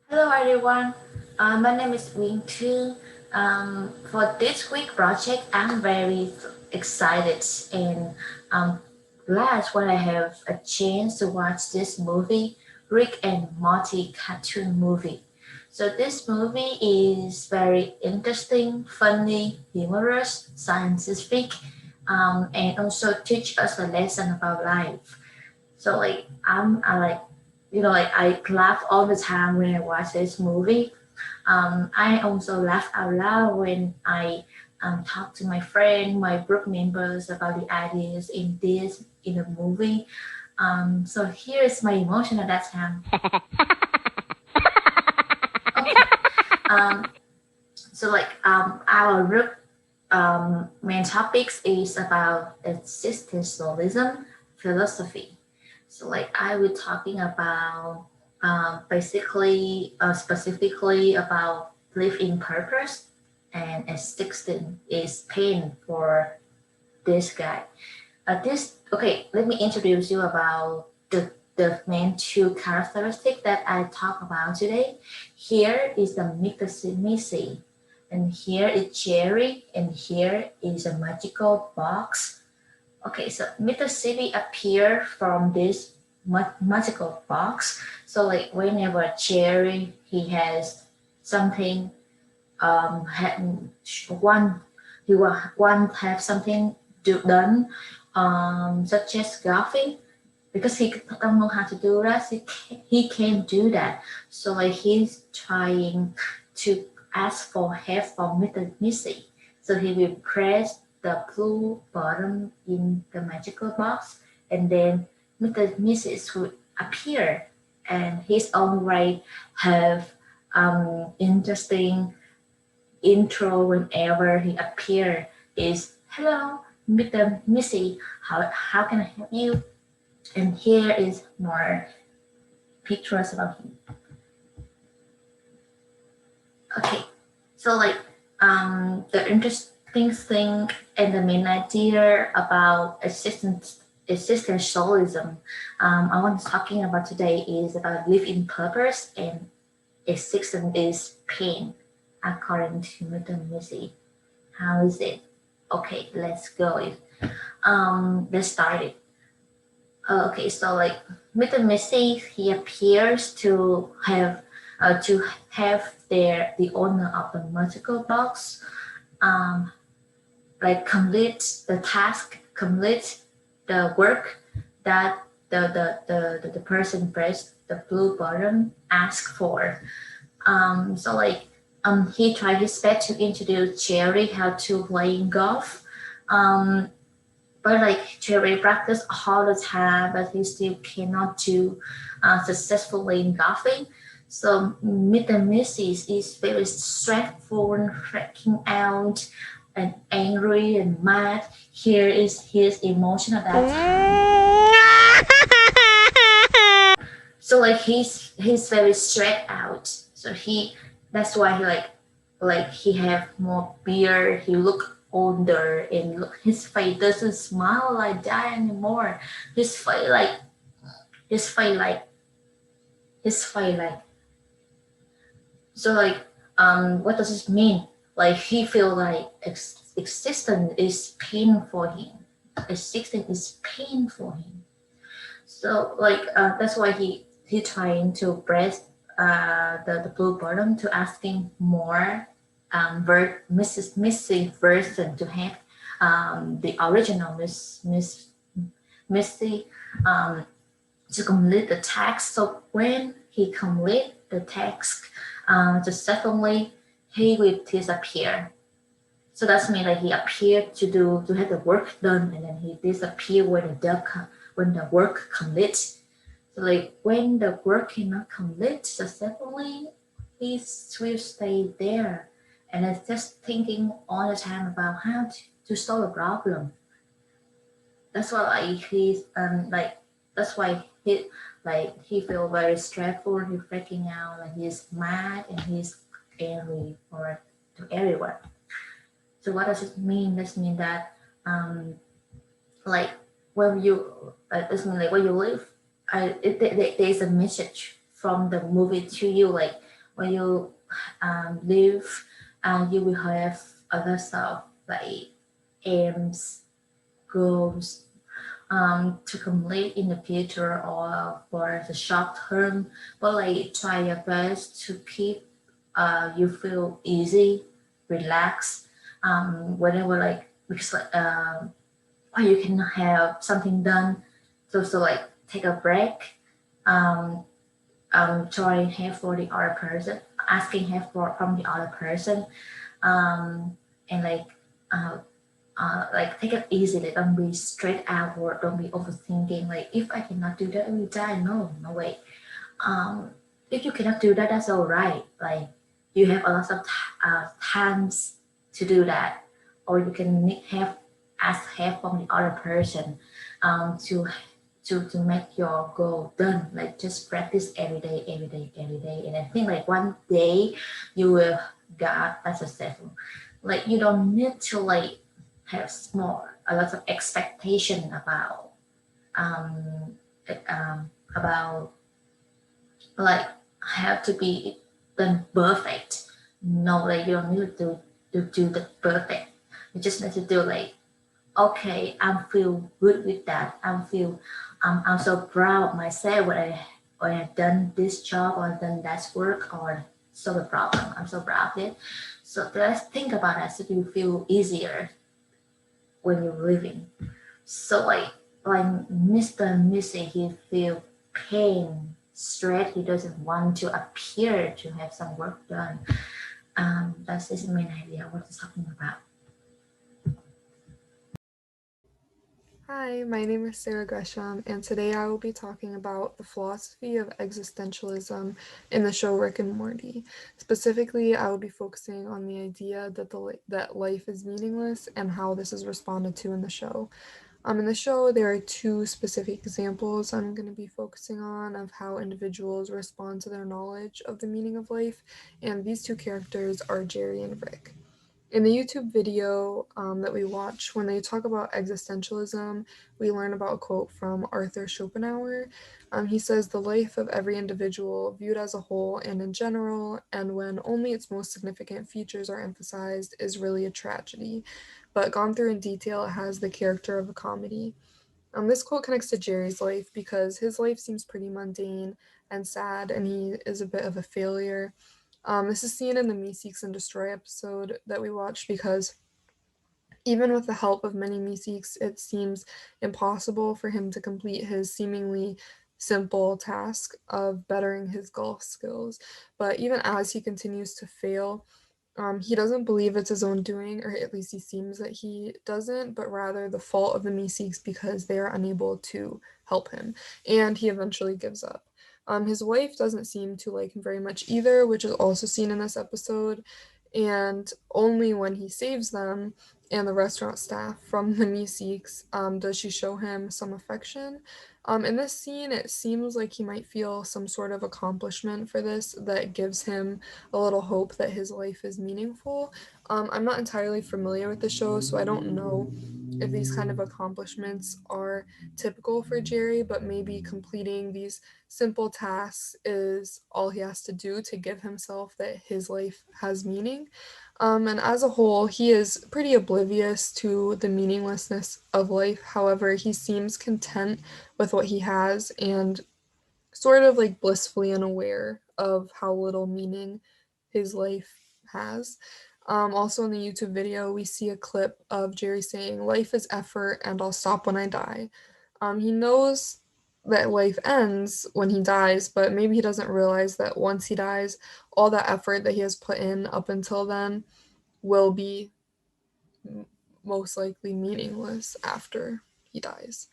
Hello everyone, my name is Group2. For this week project, I'm very excited and I'm glad when I have a chance to watch this movie, Rick and Morty cartoon movie. So this movie is very interesting, funny, humorous, scientific, and also teach us a lesson about life. So I like I laugh all the time when I watch this movie. I also laugh out loud when I talk to my friend, my group members about the ideas in the movie. So here is my emotion at that time. Okay. Um, our group main topics is about existentialism philosophy. So I will talking about specifically about live in purpose and existence is pain for this guy. This okay. Let me introduce you about the main two characteristics that I talk about today. Here is the Missy, and here is Jerry, and here is a magical box. Okay, so Mississippi appear from this magical box. So whenever Jerry he has something had one one have something done such as golfing because he don't know how to do that he can't do that so he's trying to ask for help from Mr. Missy so he will press the blue button in the magical box and then Mr. Missy will appear and his own way have interesting intro whenever he appear is hello Mr. Missy how can I help you and here is more pictures about him. Okay, so the interesting thing and the main idea about existentialism I want to talking about today is about live in purpose and existence is pain according to Mr. Missy. How is it? Okay, let's go. Let's start it. Okay, so Mr. Missy, he appears to have the owner of the magical box um, complete the task, complete the work that the person pressed the blue button asked for. He tried his best to introduce Jerry how to playing golf. Um, but Jerry practiced all the time, but he still cannot do successfully in golfing. So Mr. Mrs. is very stressful and freaking out and angry and mad. Here is his emotion at that time. So he's very stressed out. So that's why he have more beard. He look older and look, his face doesn't smile like that anymore. His face like his face like his face like so what does this mean? Like he feel like existence is pain for him. Existence is pain for him. So that's why he trying to press the blue button to asking more Mrs. Missy version to have the original Missy um, to complete the task. So when he complete the task, successfully, he will disappear. So that's mean he appeared to have the work done, and then he disappear when the work completes. So when the work cannot complete successfully, he will stay there, and it's just thinking all the time about how to solve a problem. That's why he's that's why he feel very stressful. He's freaking out, he's mad and he's angry for to everyone. So what does it mean? This mean that like when you this mean when you live, there's a message from the movie to you when you live, you will have a lot of like aims, goals to complete in the future or for the short term. But like try your best to keep you feel easy, relax. Whenever like because or you can have something done. So like take a break. Um, try help for the other person, asking help from the other person, and uh, like take it easy. Like don't be straight out or don't be overthinking. Like if I cannot do that, I will die. No, no way. Um, if you cannot do that, that's all right. Like you have a lot of times to do that, or you can need help, ask help from the other person, to make your goal done. Like just practice every day, every day, every day, and I think like one day you will get that successful. Like you don't need to like have small a lot of expectation um about like have to be done perfect. No, like you don't need to do the perfect. You just need to do like okay, I'm feel good with that. I'm so proud of myself when I done this job or done that work or solve a problem. I'm so proud of it. So let's think about that so you feel easier when you're living. So like Mr. Missy, he feel pain, stress. He doesn't want to appear to have some work done. That's his main idea. What he's talking about. Hi, my name is Sarah Gresham, and today I will be talking about the philosophy of existentialism in the show Rick and Morty. Specifically, I will be focusing on the idea that that life is meaningless and how this is responded to in the show. In the show, there are two specific examples I'm going to be focusing on of how individuals respond to their knowledge of the meaning of life, and these two characters are Jerry and Rick. In the YouTube video that we watch, when they talk about existentialism, we learn about a quote from Arthur Schopenhauer. He says, "The life of every individual, viewed as a whole and in general, and when only its most significant features are emphasized, is really a tragedy. But gone through in detail, it has the character of a comedy." This quote connects to Jerry's life because his life seems pretty mundane and sad, and he is a bit of a failure. This is seen in the Me Seeks and Destroy episode that we watched because even with the help of many Meeseeks, it seems impossible for him to complete his seemingly simple task of bettering his golf skills. But even as he continues to fail, he doesn't believe it's his own doing, or at least he seems that he doesn't, but rather the fault of the Meeseeks because they are unable to help him. And he eventually gives up. His wife doesn't seem to like him very much either, which is also seen in this episode. And only when he saves them and the restaurant staff from the Meeseeks does she show him some affection. In this scene, it seems like he might feel some sort of accomplishment for this that gives him a little hope that his life is meaningful. I'm not entirely familiar with the show, so I don't know if these kind of accomplishments are typical for Jerry, but maybe completing these simple tasks is all he has to do to give himself that his life has meaning. And as a whole, he is pretty oblivious to the meaninglessness of life. However, he seems content with what he has and sort of like blissfully unaware of how little meaning his life has. Also, in the YouTube video, we see a clip of Jerry saying, "Life is effort, and I'll stop when I die." He knows that life ends when he dies, but maybe he doesn't realize that once he dies, all that effort that he has put in up until then will be most likely meaningless after he dies.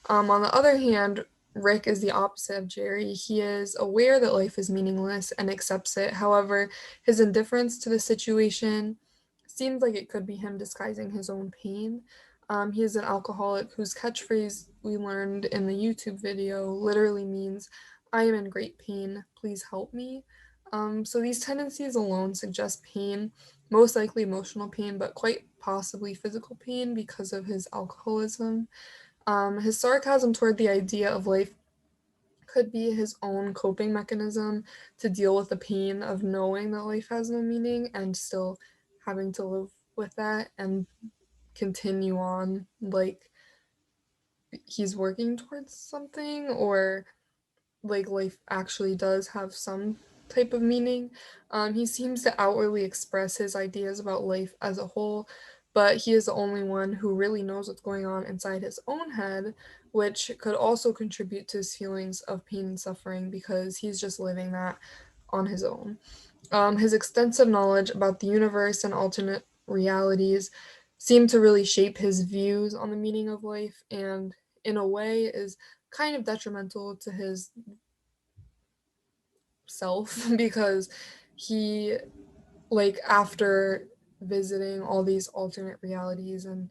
On the other hand, Rick is the opposite of Jerry. He is aware that life is meaningless and accepts it. However, his indifference to the situation seems like it could be him disguising his own pain. He is an alcoholic whose catchphrase we learned in the YouTube video literally means, "I am in great pain, please help me." So these tendencies alone suggest pain, most likely emotional pain, but quite possibly physical pain because of his alcoholism. His sarcasm toward the idea of life could be his own coping mechanism to deal with the pain of knowing that life has no meaning and still having to live with that and continue on like he's working towards something, or like life actually does have some type of meaning. He seems to outwardly express his ideas about life as a whole, but he is the only one who really knows what's going on inside his own head, which could also contribute to his feelings of pain and suffering because he's just living that on his own. His extensive knowledge about the universe and alternate realities seem to really shape his views on the meaning of life, and in a way is kind of detrimental to his self because he, like, after visiting all these alternate realities and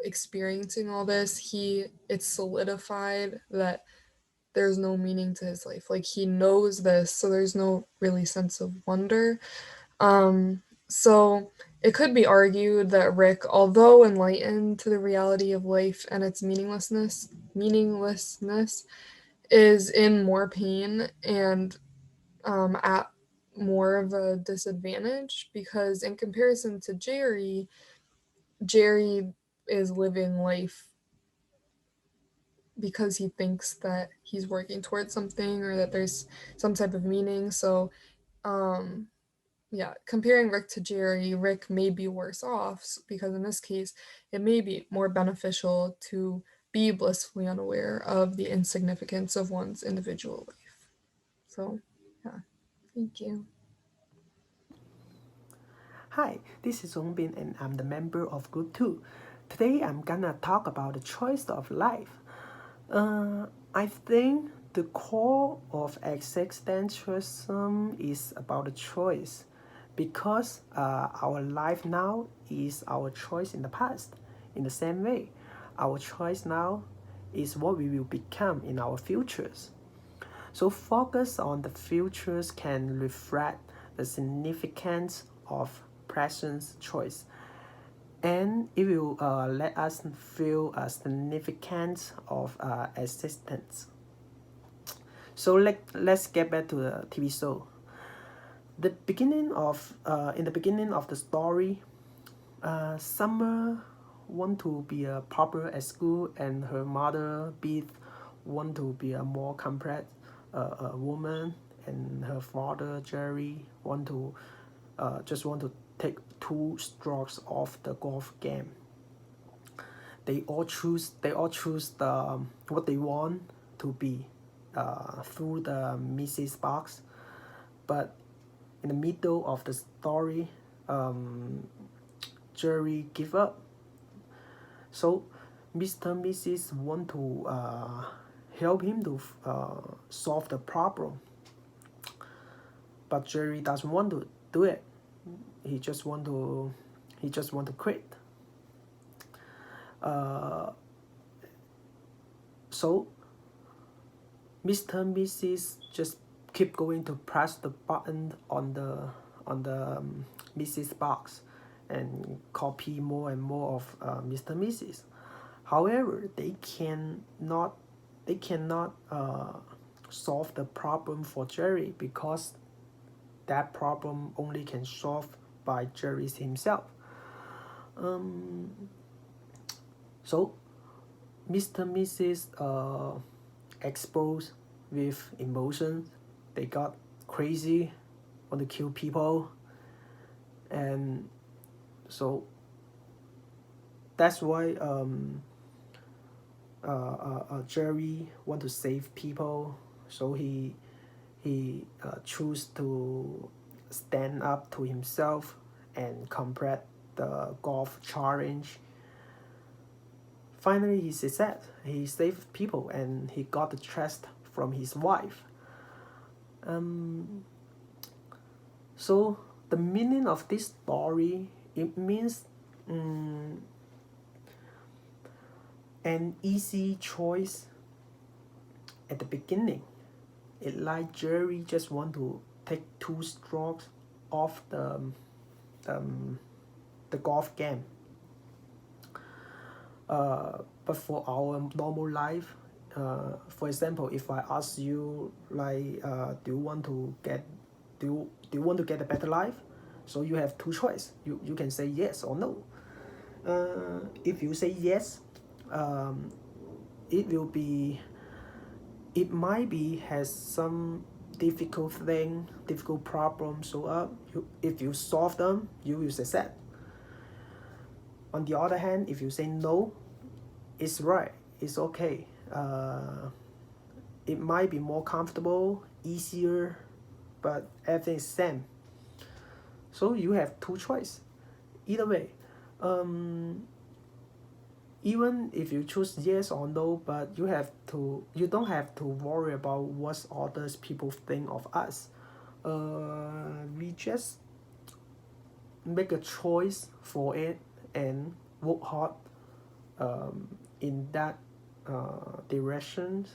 experiencing all this, it's solidified that there's no meaning to his life. Like, he knows this, so there's no really sense of wonder. So it could be argued that Rick, although enlightened to the reality of life and its meaninglessness, is in more pain and at more of a disadvantage because, in comparison to Jerry is living life because he thinks that he's working towards something or that there's some type of meaning. So, um, yeah, comparing Rick to Jerry, Rick may be worse off because in this case, it may be more beneficial to be blissfully unaware of the insignificance of one's individual life. So, yeah, thank you. Hi, this is Zongbin and I'm the member of Group 2. Today I'm gonna talk about the choice of life. I think the core of existentialism is about the choice because our life now is our choice in the past. In the same way, our choice now is what we will become in our futures. So focus on the futures can reflect the significance of present choice, and it will let us feel a significance of existence. So let's get back to the TV show. In the beginning of the story, Summer want to be a popular at school, and her mother Beth want to be a more complex woman, and her father Jerry just want to take 2 strokes off the golf game. They all choose the what they want to be through the Mrs. Box, but in the middle of the story, Jerry give up. So Mr. and Mrs. want to help him to solve the problem, but Jerry doesn't want to do it. He just want to quit. So Mr. and Mrs. just keep going to press the button on the Mrs. box and copy more and more of Mr. and Mrs. However, they cannot solve the problem for Jerry because that problem only can solve by Jerry himself. So Mr. and Mrs. Exposed with emotions. They got crazy, want to kill people, and so that's why Jerry want to save people. So he choose to stand up to himself and complete the golf challenge. Finally, he succeeded. He saved people and he got the trust from his wife. So the meaning of this story, it means an easy choice at the beginning. It like Jerry just want to take 2 strokes off the golf game. But for our normal life, For example, if I ask you like, do you want to get do you want to get a better life? So you have two choice. You can say yes or no. If you say yes, um, it will be it might be has some difficult problem. So if you solve them, you will succeed. On the other hand, if you say no, it's right, it's okay. It might be more comfortable, easier, but everything is same. So you have two choice. Either way, um, even if you choose yes or no, but you don't have to worry about what others people think of us. We just make a choice for it and work hard in that direction,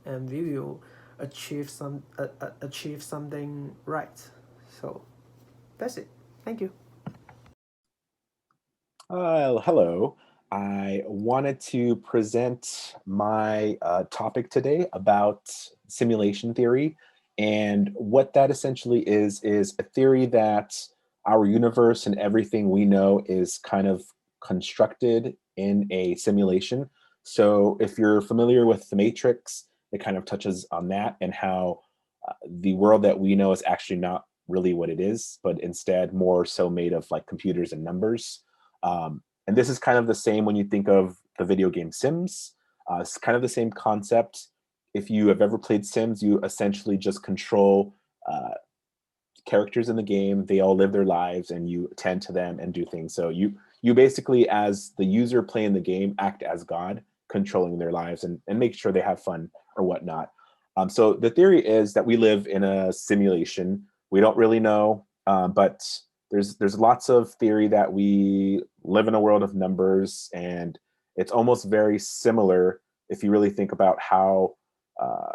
and we will achieve something right. So that's it. Thank you. Hello. I wanted to present my topic today about simulation theory. And what that essentially is a theory that our universe and everything we know is kind of constructed in a simulation. So if you're familiar with the Matrix, it kind of touches on that and how the world that we know is actually not really what it is, but instead more so made of like computers and numbers. And this is kind of the same when you think of the video game Sims. It's kind of the same concept. If you have ever played Sims, you essentially just control characters in the game. They all live their lives, and you attend to them and do things. So you basically, as the user playing the game, act as God, controlling their lives and make sure they have fun or whatnot. So the theory is that we live in a simulation. We don't really know, but there's lots of theory that we live in a world of numbers, and it's almost very similar if you really think about uh,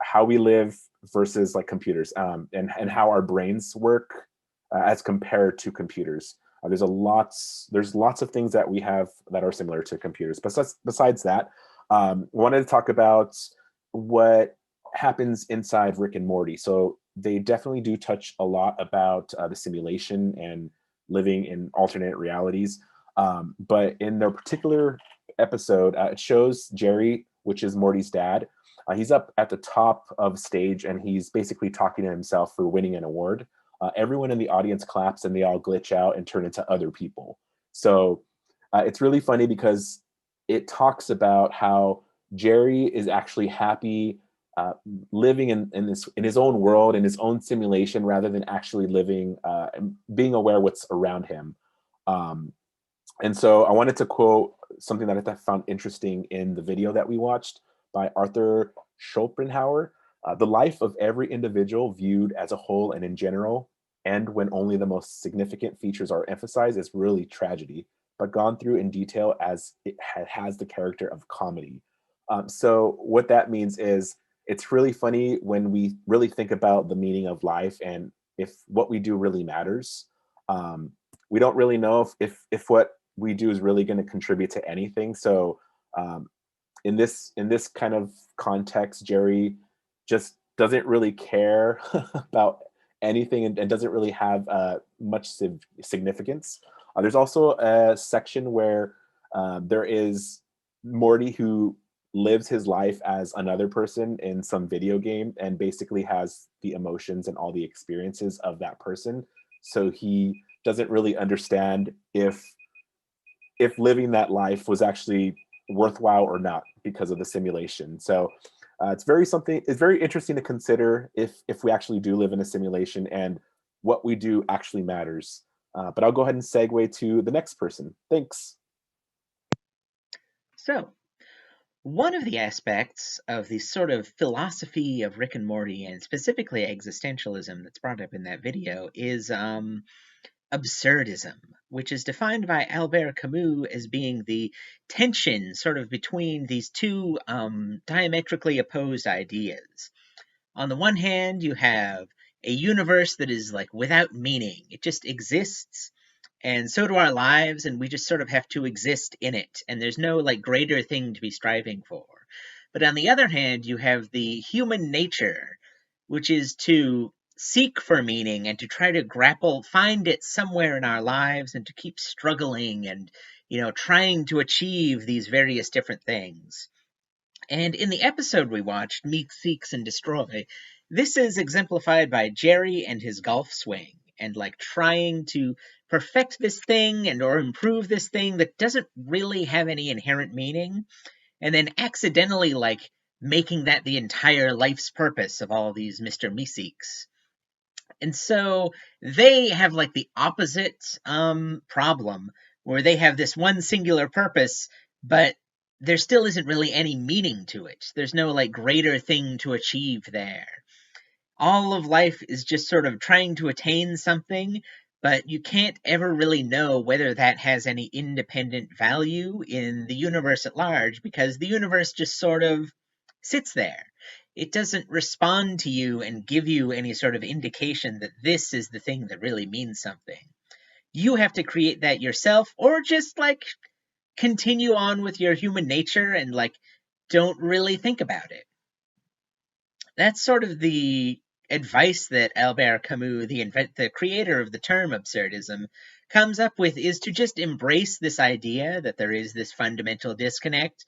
how we live versus like computers, and how our brains work as compared to computers. There's lots of things that we have that are similar to computers. But besides that, wanted to talk about what happens inside Rick and Morty. So they definitely do touch a lot about the simulation and living in alternate realities. But in their particular episode, it shows Jerry, which is Morty's dad. He's up at the top of stage and he's basically talking to himself for winning an award. Everyone in the audience claps and they all glitch out and turn into other people. So it's really funny because it talks about how Jerry is actually happy living in his own world, in his own simulation, rather than actually living and being aware what's around him. Um, and so I wanted to quote something that I found interesting in the video that we watched by Arthur Schopenhauer. The life of every individual viewed as a whole and in general, and when only the most significant features are emphasized, is really tragedy, but gone through in detail as it has the character of comedy. So what that means is it's really funny when we really think about the meaning of life and if what we do really matters. We don't really know if what we do is really going to contribute to anything. So um, in this kind of context, Jerry just doesn't really care about anything and doesn't really have much significance. There's also a section where there is Morty who lives his life as another person in some video game and basically has the emotions and all the experiences of that person. So he doesn't really understand if living that life was actually worthwhile or not because of the simulation. So it's very interesting to consider if we actually do live in a simulation and what we do actually matters. But I'll go ahead and segue to the next person. Thanks. So, one of the aspects of the sort of philosophy of Rick and Morty, and specifically existentialism that's brought up in that video, is absurdism, which is defined by Albert Camus as being the tension sort of between these two diametrically opposed ideas. On the one hand, you have a universe that is like without meaning, it just exists, and so do our lives, and we just sort of have to exist in it, and there's no like greater thing to be striving for. But on the other hand, you have the human nature, which is to seek for meaning and to try to find it somewhere in our lives, and to keep struggling and, trying to achieve these various different things. And in the episode we watched, Meek Seeks and Destroy, this is exemplified by Jerry and his golf swing, and like trying to perfect this thing or improve this thing that doesn't really have any inherent meaning, and then accidentally like making that the entire life's purpose of all these Mr. Meeseeks. And so they have like the opposite problem, where they have this one singular purpose, but there still isn't really any meaning to it. There's no like greater thing to achieve there. All of life is just sort of trying to attain something, but you can't ever really know whether that has any independent value in the universe at large, because the universe just sort of sits there. It doesn't respond to you and give you any sort of indication that this is the thing that really means something. You have to create that yourself, or just like continue on with your human nature and like don't really think about it. That's sort of the advice that Albert Camus, the creator of the term absurdism, comes up with, is to just embrace this idea that there is this fundamental disconnect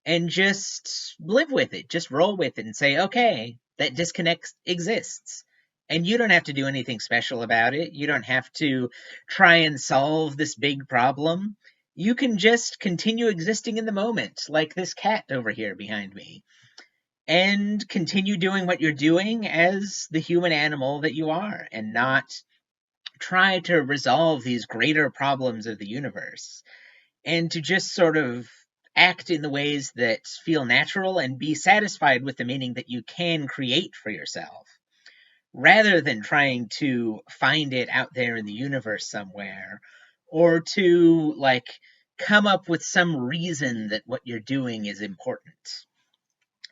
and just live with it, just roll with it and say, okay, that disconnect exists. And you don't have to do anything special about it. You don't have to try and solve this big problem. You can just continue existing in the moment, like this cat over here behind me, and continue doing what you're doing as the human animal that you are, and not try to resolve these greater problems of the universe, and to just sort of act in the ways that feel natural and be satisfied with the meaning that you can create for yourself, rather than trying to find it out there in the universe somewhere, or to like come up with some reason that what you're doing is important.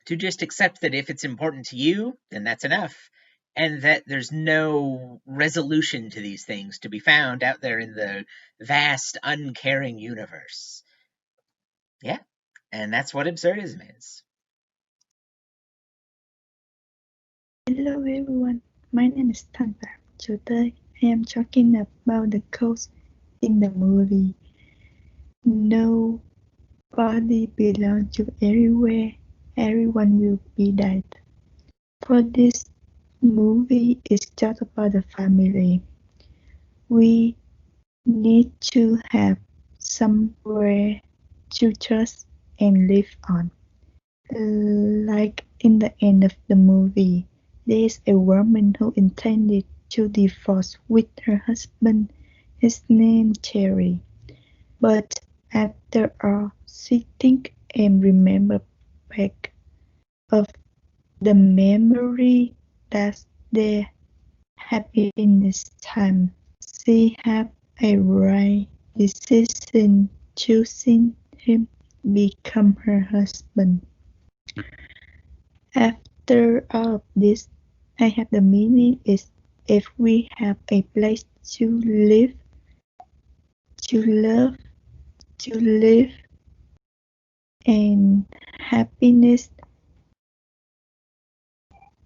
To just accept that if it's important to you, then that's enough, and that there's no resolution to these things to be found out there in the vast, uncaring universe. Yeah, and that's what absurdism is. Hello everyone, my name is Tanpa. Today I am talking about the quotes in the movie. Nobody belongs to everywhere, everyone will be dead. For this movie is just about the family. We need to have somewhere to trust and live on. Like in the end of the movie, there is a woman who intended to divorce with her husband, his name Terry. But after all, she think and remember back of the memory that they happy in this time. She have a right decision choosing him become her husband. After all of this, I have the meaning is if we have a place to live, to love, to live, and happiness,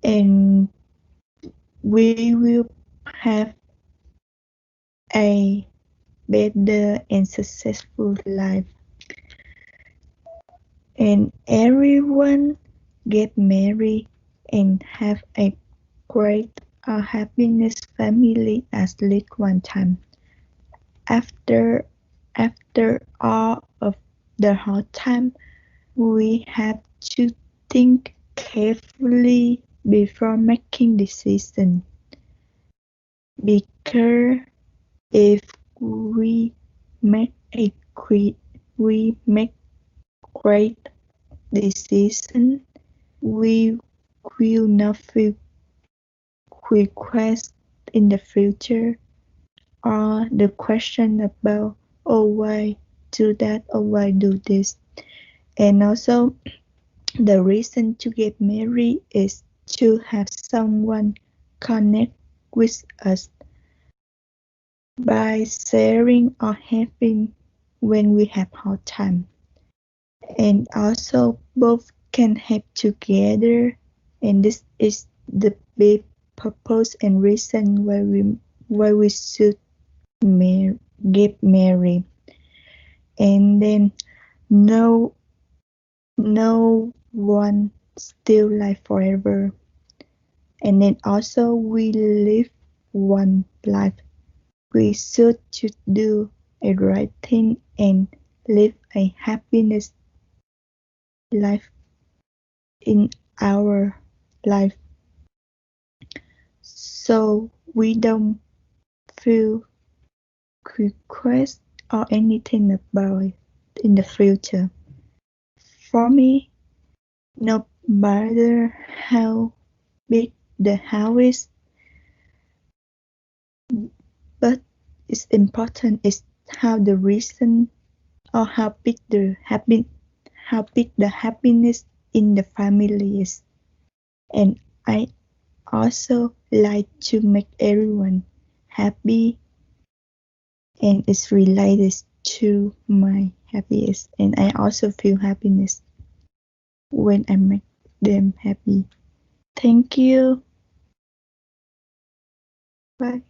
and we will have a better and successful life. And everyone get married and have a great happiness family at least one time. After all of the hard time, we have to think carefully before making decisions. Because if we make great decision, we will not feel request in the future, or the question about why do that or why do this. And also the reason to get married is to have someone connect with us by sharing or helping when we have hard time. And also both can help together, and this is the big purpose and reason why we should get married. And then no one still live forever. And then also we live one life. We should to do a right thing and live a happiness life in our life, so we don't feel request or anything about it in the future. For me, no matter how big the house is, but it's important is how the reason or how big the happiness in the family is. And I also like to make everyone happy, and it's related to my happiness, and I also feel happiness when I make them happy. Thank you. Bye.